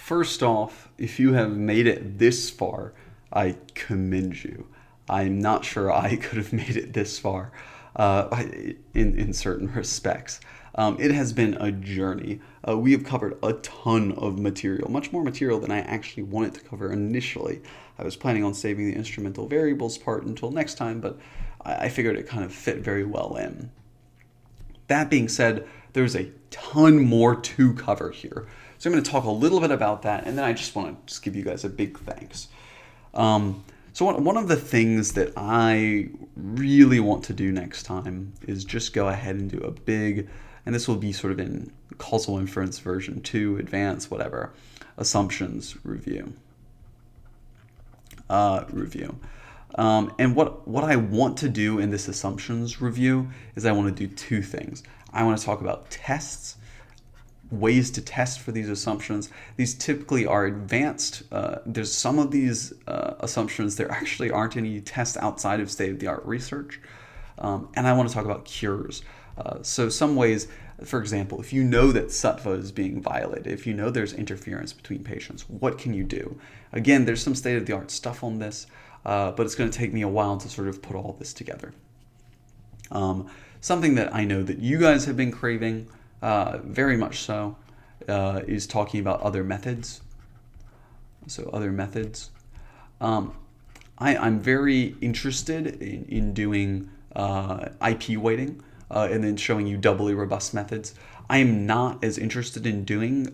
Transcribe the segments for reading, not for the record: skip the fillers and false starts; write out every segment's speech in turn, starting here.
First off, if you have made it this far, I commend you. I'm not sure I could have made it this far in certain respects. It has been a journey. We have covered a ton of material, much more material than I actually wanted to cover initially. I was planning on saving the instrumental variables part until next time, but I figured it kind of fit very well in. That being said, there's a ton more to cover here. So I'm going to talk a little bit about that, and then I just want to just give you guys a big thanks. So one of the things that I really want to do next time is just go ahead and do a big, and this will be sort of in causal inference version 2, advanced, whatever, assumptions review. And what I want to do in this assumptions review is I want to do two things. I want to talk about tests, ways to test for these assumptions. These typically are advanced. There's some of these assumptions, there actually aren't any tests outside of state-of-the-art research. And I want to talk about cures. So some ways, for example, if you know that SUTVA is being violated, if you know there's interference between patients, what can you do? Again, there's some state-of-the-art stuff on this, but it's going to take me a while to sort of put all this together. Something that I know that you guys have been craving, very much so, is talking about other methods. So other methods. I'm very interested in doing IP weighting and then showing you doubly robust methods. I am not as interested in doing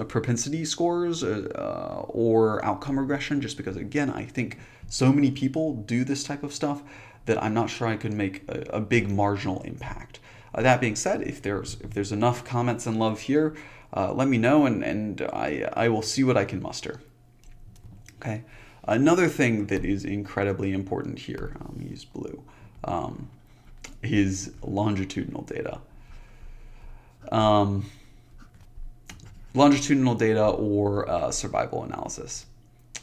propensity scores or outcome regression, just because, again, I think so many people do this type of stuff that I'm not sure I could make a big marginal impact. That being said, if there's enough comments and love here, let me know, and I will see what I can muster. Okay. Another thing that is incredibly important here, use blue, is longitudinal data. Longitudinal data or survival analysis,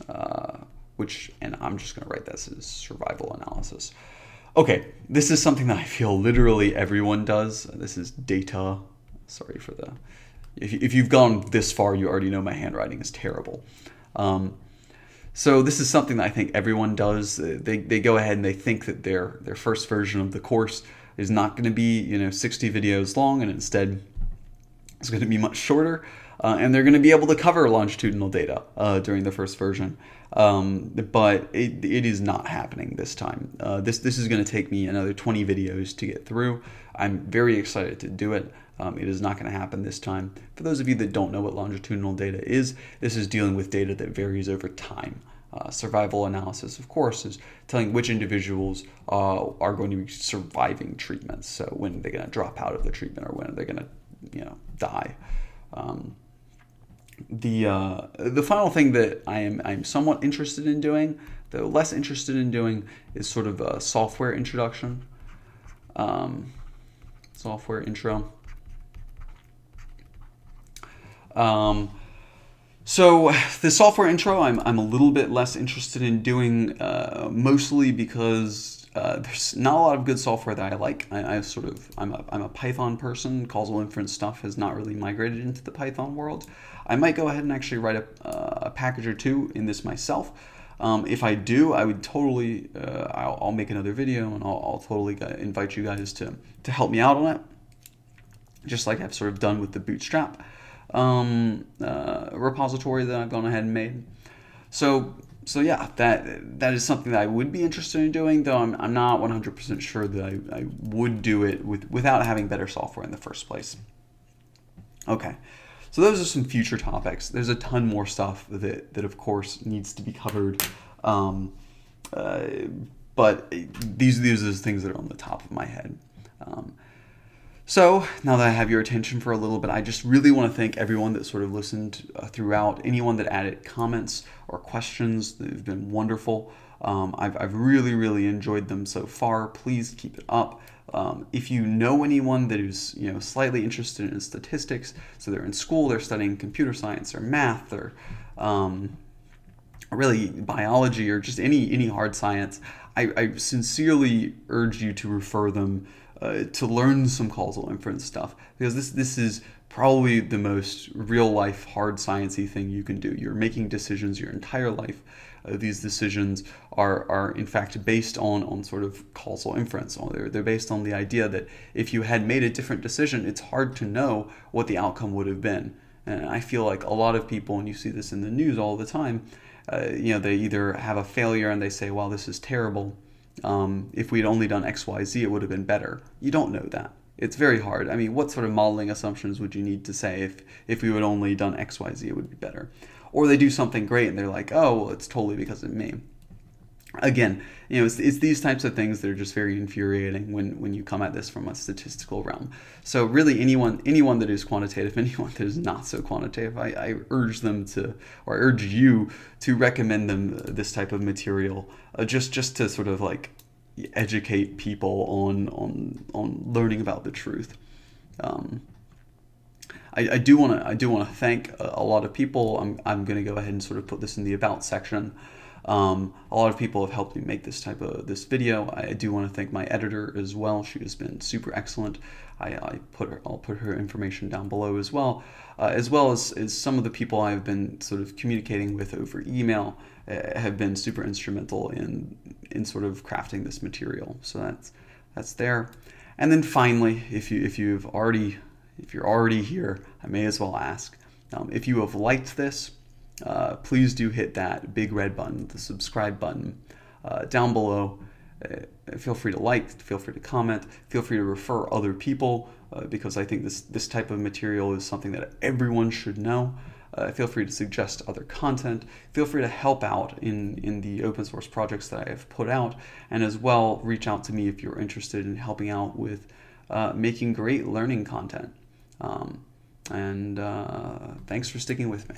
and I'm just going to write this as survival analysis. Okay, this is something that I feel literally everyone does. This is data. Sorry for the... If you've gone this far, you already know my handwriting is terrible. So this is something that I think everyone does. They go ahead and they think that their first version of the course is not going to be 60 videos long, and instead it's going to be much shorter. And they're going to be able to cover longitudinal data during the first version. But it is not happening this time. This is going to take me another 20 videos to get through. I'm very excited to do it. It is not going to happen this time. For those of you that don't know what longitudinal data is, this is dealing with data that varies over time. Survival analysis, of course, is telling which individuals are going to be surviving treatments. So when they're going to drop out of the treatment or when they're going to die. The final thing that I'm somewhat interested in doing, though less interested in doing, is sort of a software introduction. Software intro. So the software intro, I'm a little bit less interested in doing, mostly because there's not a lot of good software that I like. I'm a Python person. Causal inference stuff has not really migrated into the Python world. I might go ahead and actually write a package or two in this myself. If I do, I would totally, I'll make another video and I'll totally invite you guys to help me out on it, just like I've sort of done with the Bootstrap repository that I've gone ahead and made. So yeah, that is something that I would be interested in doing, though I'm not 100% sure that I would do it without having better software in the first place. Okay, so those are some future topics. There's a ton more stuff that of course needs to be covered, but these are the things that are on the top of my head. So now that I have your attention for a little bit, I just really want to thank everyone that sort of listened throughout, anyone that added comments or questions. They've been wonderful. I've really, really enjoyed them so far. Please keep it up. If you know anyone that is slightly interested in statistics, so they're in school, they're studying computer science or math or really biology or just any hard science, I sincerely urge you to refer them to learn some causal inference stuff, because this is probably the most real life hard sciencey thing you can do. You're making decisions your entire life. These decisions are in fact based on sort of causal inference. They're based on the idea that if you had made a different decision, it's hard to know what the outcome would have been. And I feel like a lot of people, and you see this in the news all the time, they either have a failure and they say, well, this is terrible. If we'd only done X, Y, Z, it would have been better. You don't know that. It's very hard. I mean, what sort of modeling assumptions would you need to say if we would only done X, Y, Z, it would be better? Or they do something great and they're like, oh, well, it's totally because of me. Again, it's these types of things that are just very infuriating when you come at this from a statistical realm. So really anyone that is quantitative, anyone that is not so quantitative, I urge them to, or I urge you to recommend them this type of material, just to sort of like educate people on learning about the truth. I do want to thank a lot of people. I'm going to go ahead and sort of put this in the about section. A lot of people have helped me make this video. I do want to thank my editor as well. She has been super excellent. I'll put her information down below as well as some of the people I've been sort of communicating with over email have been super instrumental in sort of crafting this material. So that's there. And then finally, if you're already here, I may as well ask, if you have liked this, please do hit that big red button, the subscribe button down below. Feel free to like, feel free to comment, feel free to refer other people because I think this type of material is something that everyone should know. Feel free to suggest other content. Feel free to help out in the open source projects that I have put out, and as well reach out to me if you're interested in helping out with making great learning content. Thanks for sticking with me.